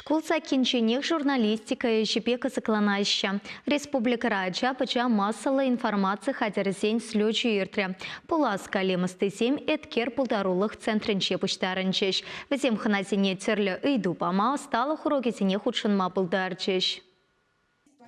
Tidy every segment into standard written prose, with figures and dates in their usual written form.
Школса кинченех журналистика и шипека сокланаща. Республика Раджа пача массала информация хадерзень слючу иртре. Пуласка лемысты сем эткер пулдарулых центринче пуштарынчеш. Везем ханазине терлі ыйду пама стала хурогезине худшынма пулдарчеш.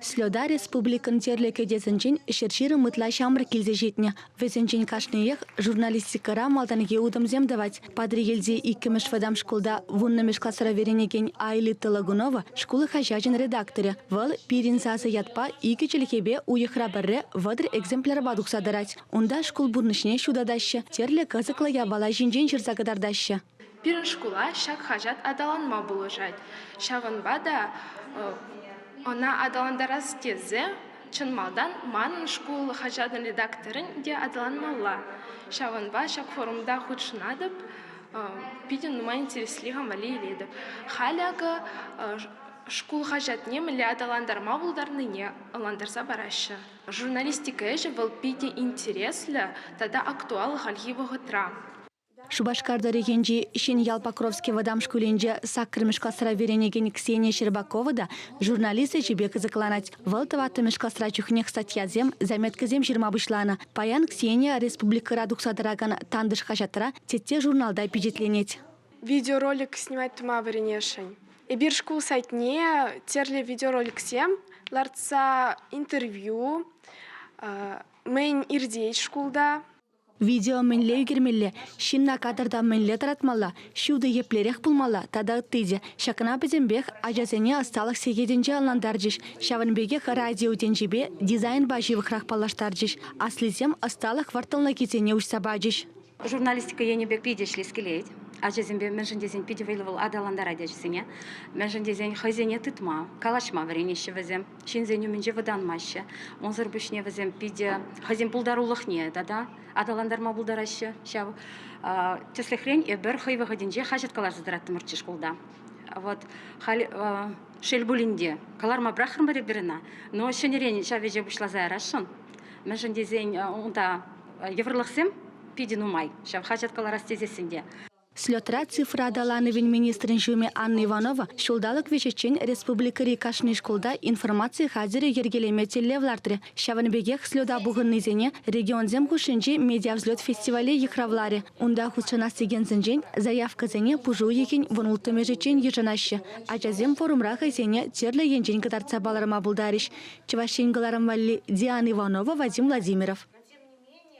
Слёда республикан терлеке дезенчен шерширы мытла шамры килзе жетне. Везенчен кашныех журналистикара малтаныге удамзем давать. Падри елзе иккемеш вадам школда вуннамеш классара веренеген Айли Талагунова школы хажажен редакторе. Вал пирин сасы ятпа ике челхебе уехра барре вадр экземпляр бадукса дарать. Унда школ бурнышне шудадаща. Терле кызыкла ябала жинжен жирзагадардаща. Пирин школа шак хажат адаланма булыжать. Шаванбада она адаландарас тезе, чынмалдан манын школы хажадын редакторын де адаланмалла. Шаванба шак форумда худшынадып, пиден нума интереслигам вали еледіп. Халяга школ хажат немілі адаландарма булдарны не аландарса барашы. Журналистика эжі вал пиде интереслі, тада актуал хальгивы гытра. Шубашкарда регенжи Шин Ялпакровский вадам шкуленже саккрымеш классара веренеген Ксения Щербакова да журналисты жебе кызыкланать. Валтыватымеш классара чухнех статьязем заметкізем жирма бұшлана. Паян Ксения республика радуксадараган тандыш хажатыра тетте журналда пижетленет. Видеоролик снимать тума варенешень. Эбир школ сайтне терле видеоролик сем, ларца интервью, мейн ирдей школда. Видео менле үгермелле, шинна кадрда менле таратмалла, шуды еплерех пулмалла, тада ыттыде. Шакына бізембех ажазене асталық сегеденже аландаржиш, шаванбегех радио денжебе дизайн баживых рахпалаштаржиш, аслизем асталық квартална кетене ушсабажиш. Журналистика енебек пидешли скелет. Ажазембе меншін дезен пиде вейлывал адаландар адяжысыне. Меншін дезен хазене тытма, калашма варенеші візем, шинзен үменже ваданмашы. Онзыр бүшне візем пиде хазен пулдарулықне, дада адаландарма пулдарашы. Шав тесле хрень бір хайвы гаденже хажет калар задыратты мұртшы школда. Вот шелбулинде каларма брахрым баре біріна, но шенерен шавеже бұшла зайрашын. Меншін дезен онда еврлықсем пиде нумай, шав хажет калар астезесінде. Слетра цифра адалановин министрин жуме Анна Иванова шулдалық вешечен республикари кашны школда информация хазире ергелеме телевлартре. Шаванбегех слёда буғыннызене регионзем хушинче медиавзлет фестивале ехравларе. Унда худшана сегензенжен заявка зене пужу екен вұнултымежечен ежанашы. Ажазем форумра хайзене терле енжен кадарца баларма булдариш. Чевашенгаларам валли Диана Иванова, Вадим Владимиров.